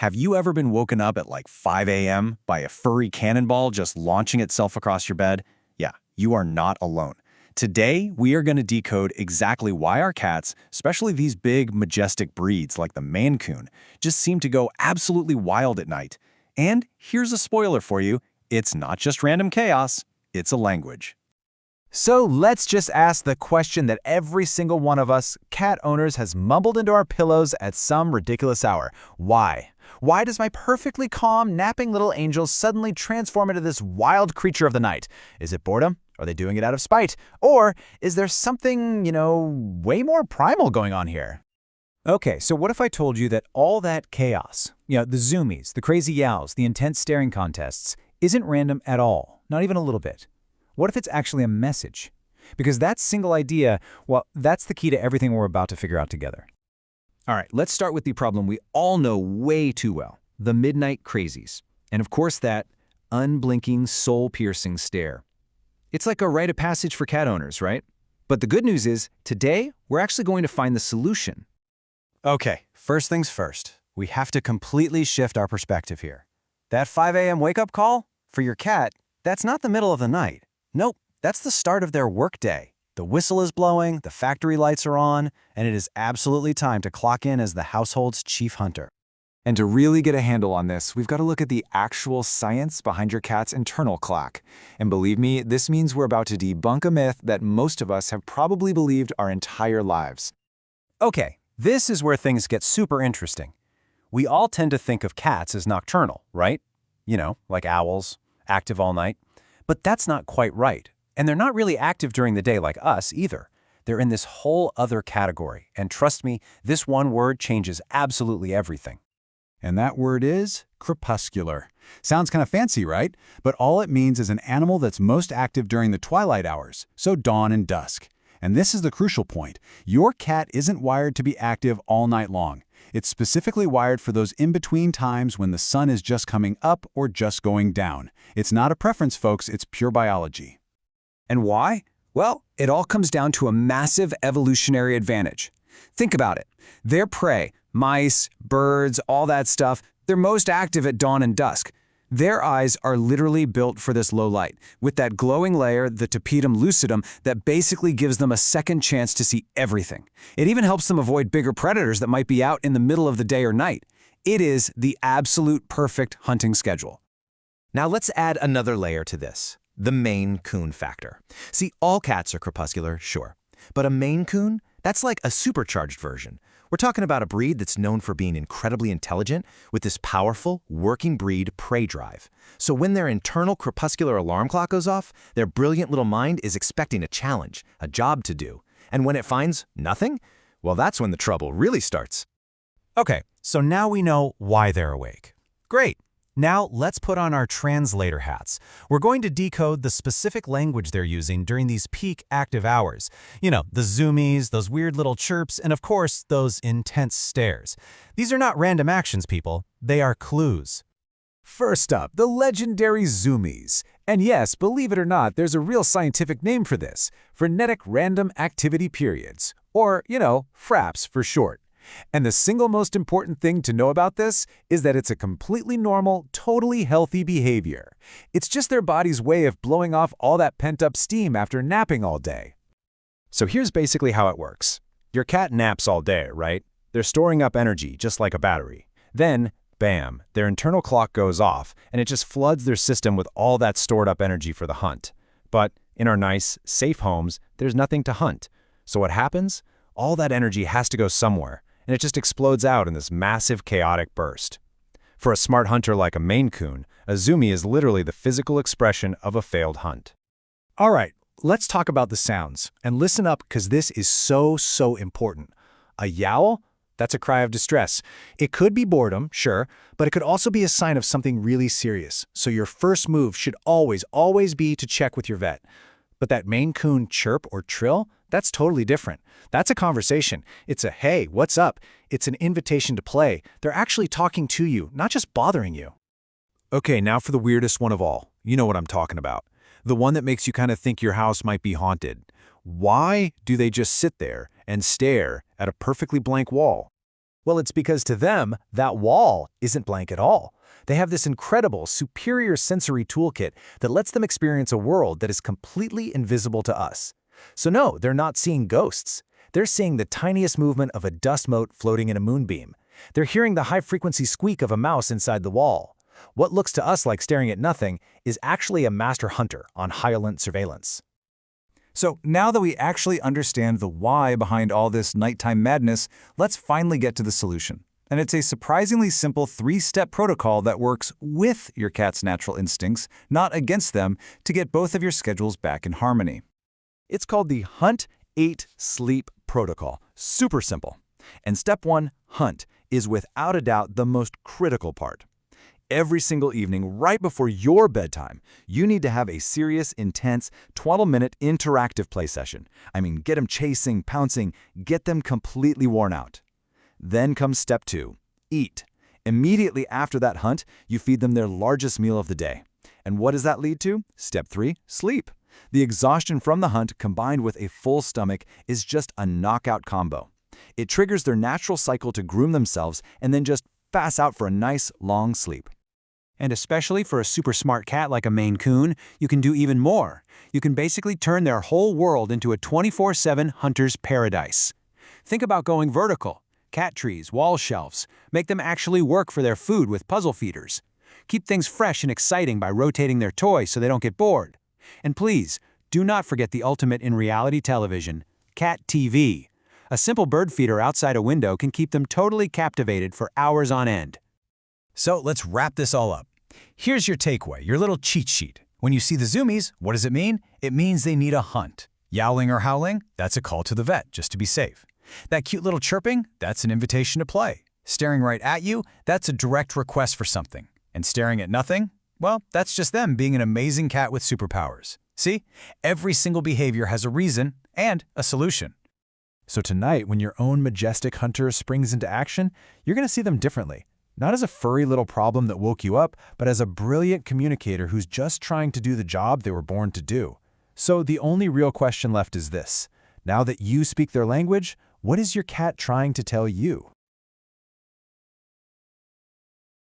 Have you ever been woken up at like 5 a.m. by a furry cannonball just launching itself across your bed? Yeah, you are not alone. Today, we are going to decode exactly why our cats, especially these big, majestic breeds like the Maine Coon, just seem to go absolutely wild at night. And here's a spoiler for you, it's not just random chaos, it's a language. So let's just ask the question that every single one of us, cat owners, has mumbled into our pillows at some ridiculous hour. Why? Why does my perfectly calm, napping little angel suddenly transform into this wild creature of the night? Is it boredom? Are they doing it out of spite? Or is there something, way more primal going on here? Okay, so what if I told you that all that chaos, the Zoomies, the crazy yows, the intense staring contests, isn't random at all, not even a little bit? What if it's actually a message? Because that single idea, well, that's the key to everything we're about to figure out together. All right, let's start with the problem we all know way too well, the midnight crazies. And of course that unblinking, soul-piercing stare. It's like a rite of passage for cat owners, right? But the good news is, today, we're actually going to find the solution. Okay, first things first. We have to completely shift our perspective here. That 5 a.m. wake-up call? For your cat, that's not the middle of the night. Nope, that's the start of their workday. The whistle is blowing, the factory lights are on, and it is absolutely time to clock in as the household's chief hunter. And to really get a handle on this, we've got to look at the actual science behind your cat's internal clock. And believe me, this means we're about to debunk a myth that most of us have probably believed our entire lives. Okay, this is where things get super interesting. We all tend to think of cats as nocturnal, right? Like owls, active all night. But that's not quite right. And they're not really active during the day like us either. They're in this whole other category. And trust me, this one word changes absolutely everything. And that word is crepuscular. Sounds kind of fancy, right? But all it means is an animal that's most active during the twilight hours, so dawn and dusk. And this is the crucial point. Your cat isn't wired to be active all night long. It's specifically wired for those in-between times when the sun is just coming up or just going down. It's not a preference, folks, it's pure biology. And why? Well, it all comes down to a massive evolutionary advantage. Think about it. Their prey, mice, birds, all that stuff, they're most active at dawn and dusk. Their eyes are literally built for this low light, with that glowing layer, the tapetum lucidum, that basically gives them a second chance to see everything. It even helps them avoid bigger predators that might be out in the middle of the day or night. It is the absolute perfect hunting schedule. Now let's add another layer to this, the Maine Coon factor. See, all cats are crepuscular, sure. But a Maine Coon, that's like a supercharged version. We're talking about a breed that's known for being incredibly intelligent with this powerful, working breed prey drive. So when their internal crepuscular alarm clock goes off, their brilliant little mind is expecting a challenge, a job to do. And when it finds nothing, well, that's when the trouble really starts. Okay, so now we know why they're awake. Great. Now let's put on our translator hats. We're going to decode the specific language they're using during these peak active hours. The Zoomies, those weird little chirps, and of course, those intense stares. These are not random actions, people. They are clues. First up, the legendary Zoomies. And yes, believe it or not, there's a real scientific name for this. Frenetic Random Activity Periods. Or, FRAPs for short. And the single most important thing to know about this is that it's a completely normal, totally healthy behavior. It's just their body's way of blowing off all that pent-up steam after napping all day. So here's basically how it works. Your cat naps all day, right? They're storing up energy, just like a battery. Then, bam, their internal clock goes off, and it just floods their system with all that stored up energy for the hunt. But in our nice, safe homes, there's nothing to hunt. So what happens? All that energy has to go somewhere, and it just explodes out in this massive, chaotic burst. For a smart hunter like a Maine Coon, a Zoomie is literally the physical expression of a failed hunt. All right, let's talk about the sounds. And listen up, because this is so important. A yowl? That's a cry of distress. It could be boredom, sure, but it could also be a sign of something really serious. So your first move should always be to check with your vet. But that Maine Coon chirp or trill, that's totally different. That's a conversation. It's a, hey, what's up? It's an invitation to play. They're actually talking to you, not just bothering you. Okay, now for the weirdest one of all. You know what I'm talking about. The one that makes you kind of think your house might be haunted. Why do they just sit there and stare at a perfectly blank wall? Well, it's because to them, that wall isn't blank at all. They have this incredible, superior sensory toolkit that lets them experience a world that is completely invisible to us. So no, they're not seeing ghosts. They're seeing the tiniest movement of a dust mote floating in a moonbeam. They're hearing the high-frequency squeak of a mouse inside the wall. What looks to us like staring at nothing is actually a master hunter on high-alert surveillance. So now that we actually understand the why behind all this nighttime madness, let's finally get to the solution. And it's a surprisingly simple 3-step protocol that works with your cat's natural instincts, not against them, to get both of your schedules back in harmony. It's called the Hunt, Eat, Sleep protocol. Super simple. And step 1, hunt, is without a doubt the most critical part. Every single evening, right before your bedtime, you need to have a serious, intense, 12-minute interactive play session. I mean, get them chasing, pouncing, get them completely worn out. Then comes step 2, eat. Immediately after that hunt, you feed them their largest meal of the day. And what does that lead to? Step 3, sleep. The exhaustion from the hunt combined with a full stomach is just a knockout combo. It triggers their natural cycle to groom themselves and then just pass out for a nice, long sleep. And especially for a super smart cat like a Maine Coon, you can do even more. You can basically turn their whole world into a 24/7 hunter's paradise. Think about going vertical. Cat trees, wall shelves. Make them actually work for their food with puzzle feeders. Keep things fresh and exciting by rotating their toys so they don't get bored. And please, do not forget the ultimate in reality television, Cat TV. A simple bird feeder outside a window can keep them totally captivated for hours on end. So let's wrap this all up. Here's your takeaway, your little cheat sheet. When you see the Zoomies, what does it mean? It means they need a hunt. Yowling or howling? That's a call to the vet, just to be safe. That cute little chirping? That's an invitation to play. Staring right at you? That's a direct request for something. And staring at nothing? Well, that's just them being an amazing cat with superpowers. See? Every single behavior has a reason and a solution. So tonight, when your own majestic hunter springs into action, you're going to see them differently. Not as a furry little problem that woke you up, but as a brilliant communicator who's just trying to do the job they were born to do. So the only real question left is this. Now that you speak their language, what is your cat trying to tell you?